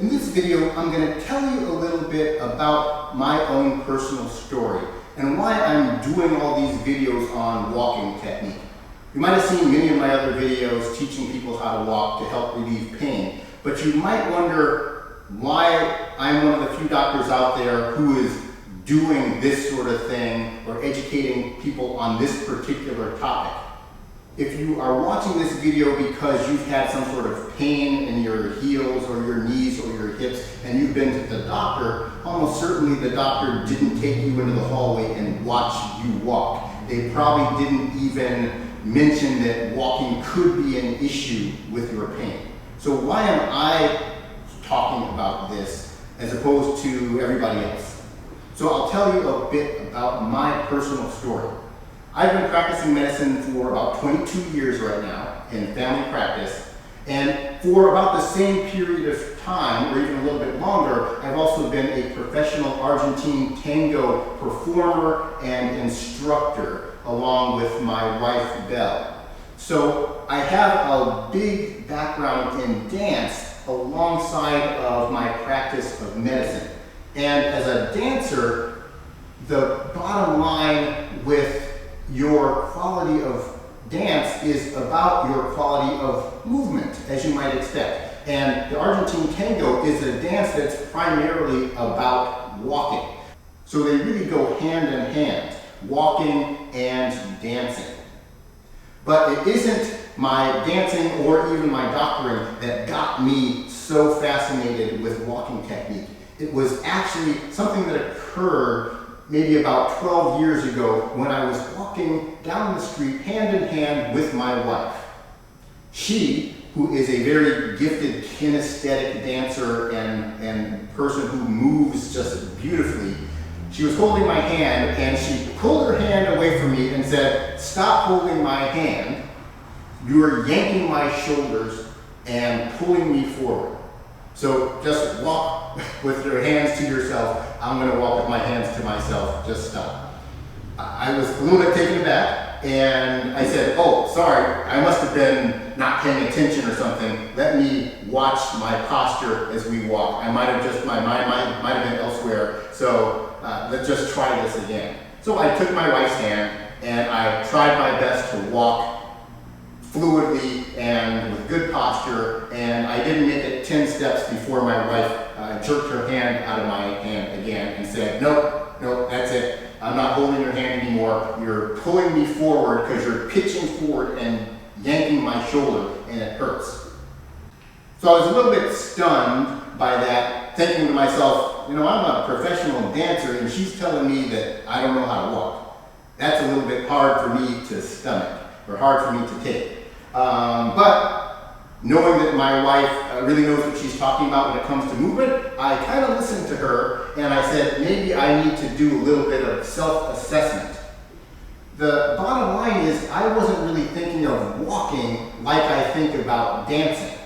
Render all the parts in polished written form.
In this video, I'm going to tell you a little bit about my own personal story and why I'm doing all these videos on walking technique. You might have seen many of my other videos teaching people how to walk to help relieve pain, but you might wonder why I'm one of the few doctors out there who is doing this sort of thing or educating people on this particular topic. If you are watching this video because you've had some sort of pain in your heels or your knees or your hips and you've been to the doctor, almost certainly the doctor didn't take you into the hallway and watch you walk. They probably didn't even mention that walking could be an issue with your pain. So why am I talking about this as opposed to everybody else? So I'll tell you a bit about my personal story. I've been practicing medicine for about 22 years right now in family practice, and for about the same period of time, or even a little bit longer, I've also been a professional Argentine Tango performer and instructor, along with my wife, Belle. So I have a big background in dance alongside of my practice of medicine. And as a dancer, the bottom line with your quality of dance is about your quality of movement, as you might expect. And the Argentine Tango is a dance that's primarily about walking. So they really go hand in hand, walking and dancing. But it isn't my dancing or even my doctoring that got me so fascinated with walking technique. It was actually something that occurred maybe about 12 years ago when I was walking down the street hand in hand with my wife. She, who is a very gifted kinesthetic dancer and person who moves just beautifully, she was holding my hand and she pulled her hand away from me and said, "Stop holding my hand. You are yanking my shoulders and pulling me forward. So just walk with your hands to yourself. I'm going to walk with my hands to myself. Just stop." I was a little bit taken aback, and I said, "Oh, sorry, I must have been not paying attention or something. Let me watch my posture as we walk. My mind might have been elsewhere, so let's just try this again." So I took my wife's hand, and I tried my best to walk fluidly and with good posture, and I didn't make it 10 steps before my wife jerked her hand out of my hand again and said, "Nope, that's it. I'm not holding your hand anymore. You're pulling me forward because you're pitching forward and yanking my shoulder, and it hurts." So I was a little bit stunned by that, thinking to myself, I'm a professional dancer and she's telling me that I don't know how to walk. That's a little bit hard for me to stomach, or hard for me to take. But knowing that my wife really knows what she's talking about when it comes to movement, I kind of listened to her and I said, maybe I need to do a little bit of self-assessment. The bottom line is I wasn't really thinking of walking like I think about dancing.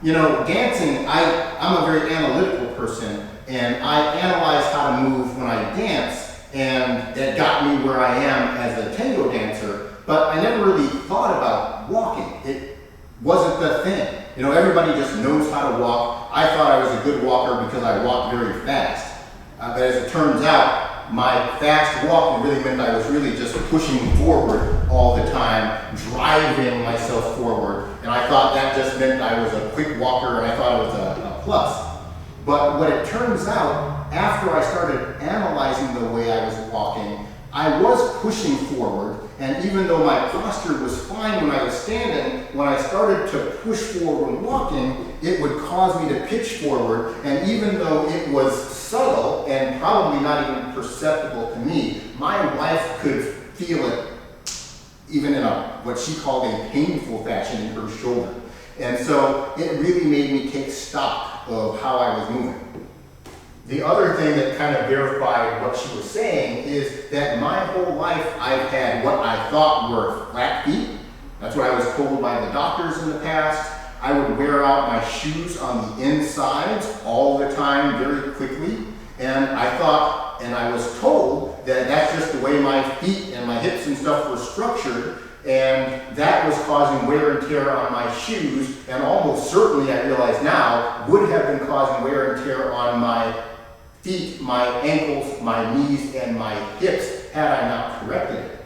Dancing, I'm a very analytical person, and I analyze how to move when I dance, and that got me where I am as a tango dancer. But I never really thought about walking. It wasn't the thing. Everybody just knows how to walk. I thought I was a good walker because I walked very fast. But as it turns out, my fast walking really meant I was really just pushing forward all the time, driving myself forward. And I thought that just meant I was a quick walker, and I thought it was a plus. But what it turns out, after I started analyzing the way I was walking, I was pushing forward, and even though my posture was fine when I was standing, when I started to push forward when walking, it would cause me to pitch forward, and even though it was subtle and probably not even perceptible to me, my wife could feel it even in what she called a painful fashion in her shoulder. And so it really made me take stock of how I was moving. The other thing that kind of verified what she was saying is that my whole life I've had what I thought were flat feet. That's what I was told by the doctors in the past. I would wear out my shoes on the insides all the time very quickly. And I thought, and I was told that that's just the way my feet and my hips and stuff were structured, and that was causing wear and tear on my shoes, and almost certainly, I realize now, would have been causing wear and tear on my feet, my ankles, my knees, and my hips had I not corrected it.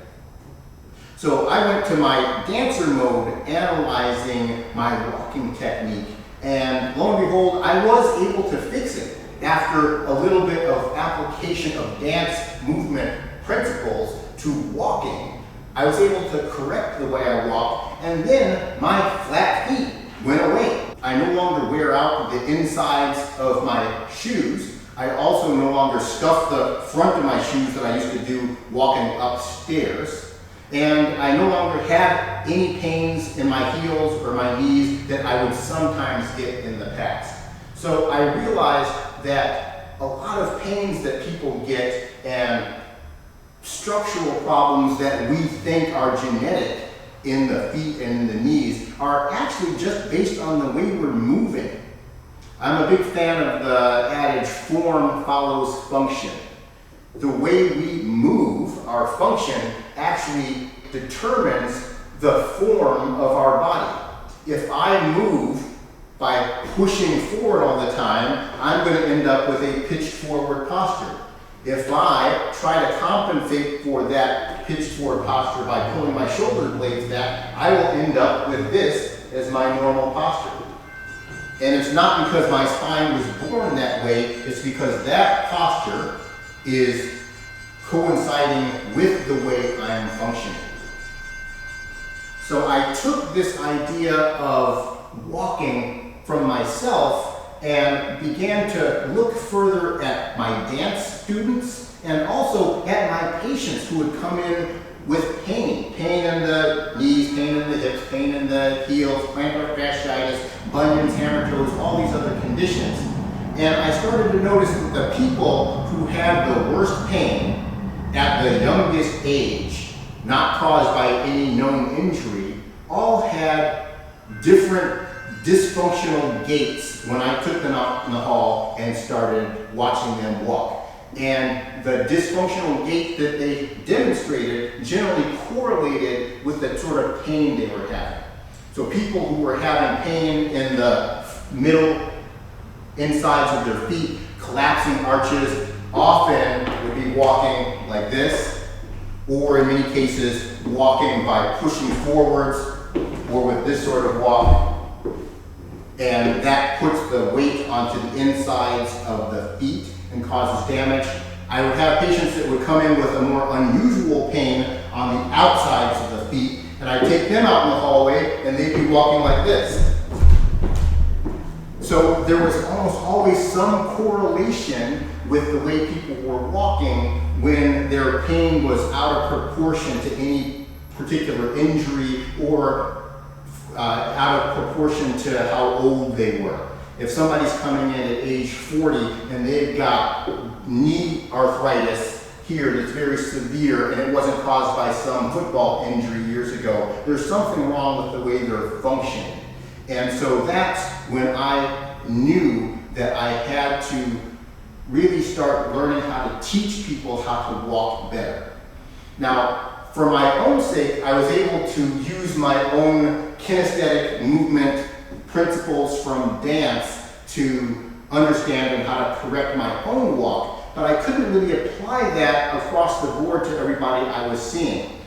So I went to my dancer mode, analyzing my walking technique, and lo and behold, I was able to fix it. After a little bit of application of dance movement principles to walking, I was able to correct the way I walk, and then my flat feet went away. I no longer wear out the insides of my shoes. I also no longer scuff the front of my shoes that I used to do walking upstairs. And I no longer have any pains in my heels or my knees that I would sometimes get in the past. So I realized that a lot of pains that people get and structural problems that we think are genetic in the feet and in the knees are actually just based on the way we're moving. I'm a big fan of the adage, form follows function. The way we move, our function, actually determines the form of our body. If I move by pushing forward all the time, I'm going to end up with a pitched forward posture. If I try to compensate for that pitched forward posture by pulling my shoulder blades back, I will end up with this as my normal posture. And it's not because my spine was born that way, it's because that posture is coinciding with the way I am functioning. So I took this idea of walking from myself and began to look further at my dance students and also at my patients who would come in with pain. Pain in the knees, pain in the hips, pain in the heels, plantar fasciitis, bunions, hammer toes, all these other conditions. And I started to notice that the people who had the worst pain at the youngest age, not caused by any known injury, all had different dysfunctional gaits when I took them out in the hall and started watching them walk. And the dysfunctional gait that they demonstrated generally correlated with the sort of pain they were having. So people who were having pain in the middle insides of their feet, collapsing arches, often would be walking like this, or in many cases walking by pushing forwards, or with this sort of walk. And that puts the weight onto the insides of the feet and causes damage. I would have patients that would come in with a more unusual pain on the outsides of the feet, and I'd take them out in the hallway and they'd be walking like this. So there was almost always some correlation with the way people were walking when their pain was out of proportion to any particular injury or out of proportion to how old they were. If somebody's coming in at age 40 and they've got knee arthritis here that's very severe and it wasn't caused by some football injury years ago, there's something wrong with the way they're functioning. And so that's when I knew that I had to really start learning how to teach people how to walk better. Now, for my own sake, I was able to use my own kinesthetic movement principles from dance to understand how to correct my own walk, but I couldn't really apply that across the board to everybody I was seeing.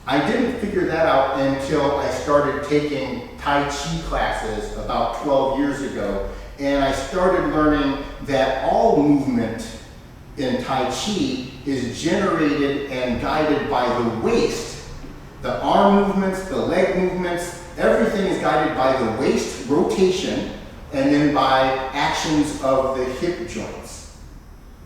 I didn't figure that out until I started taking Tai Chi classes about 12 years ago, and I started learning that all movement in Tai Chi is generated and guided by the waist. The arm movements, the leg movements, everything is guided by the waist rotation and then by actions of the hip joints.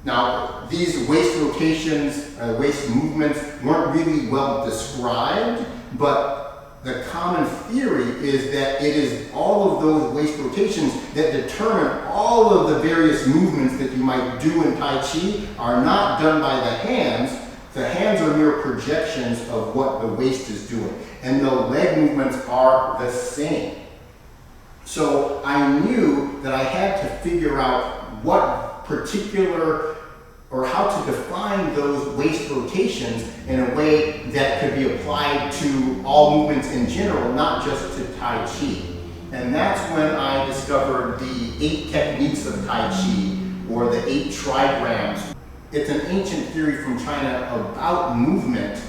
Now, these waist rotations, waist movements weren't really well described, but the common theory is that it is all of those waist rotations that determine all of the various movements that you might do in Tai Chi are not done by the hands. The hands are mere projections of what the waist is doing. And the leg movements are the same. So I knew that I had to figure out what particular or how to define those waist rotations in a way that could be applied to all movements in general, not just to Tai Chi. And that's when I discovered the 8 techniques of Tai Chi, or the 8 trigrams. It's an ancient theory from China about movement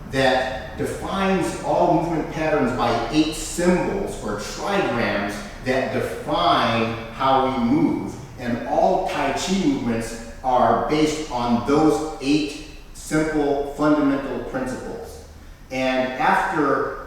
that defines all movement patterns by 8 symbols, or trigrams, that define how we move. And all Tai Chi movements are based on those 8 simple fundamental principles. And after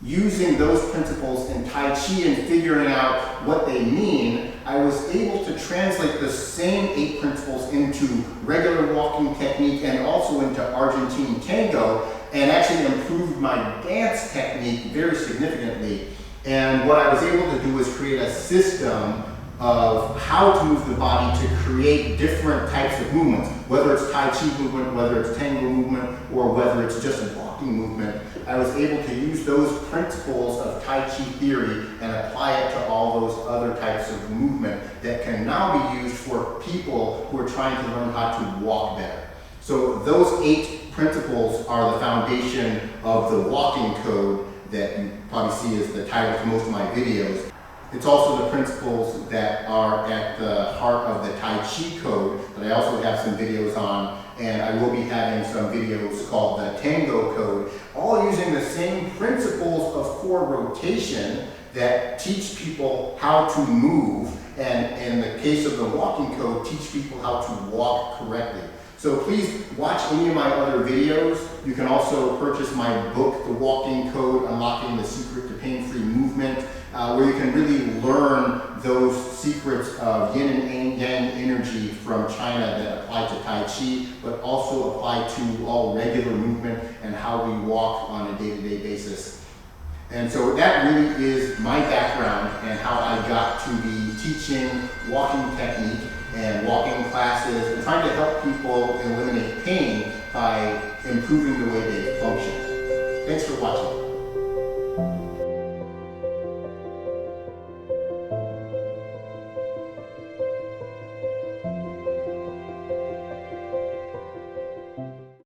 using those principles in Tai Chi and figuring out what they mean, I was able to translate the same 8 principles into regular walking technique and also into Argentine Tango, and actually improved my dance technique very significantly. And what I was able to do was create a system of how to move the body to create different types of movements, whether it's Tai Chi movement, whether it's Tango movement, or whether it's just a walking movement. I was able to use those principles of Tai Chi theory and apply it to all those other types of movement that can now be used for people who are trying to learn how to walk better. So those 8 principles are the foundation of the walking code that you probably see as the title to most of my videos. It's also the principles that are at the heart of the Tai Chi code that I also have some videos on, and I will be having some videos called the Tango code, all using the same principles of core rotation that teach people how to move, and in the case of the walking code, teach people how to walk correctly. So please watch any of my other videos. You can also purchase my book, The Walking Code, Unlocking the Secret to Pain-Free Movement, where you can really learn those secrets of yin and yang energy from China that apply to Tai Chi, but also apply to all regular movement and how we walk on a day-to-day basis. And so that really is my background and how I got to be teaching walking technique and walking classes and trying to help people eliminate pain by improving the way they function. Thanks for watching.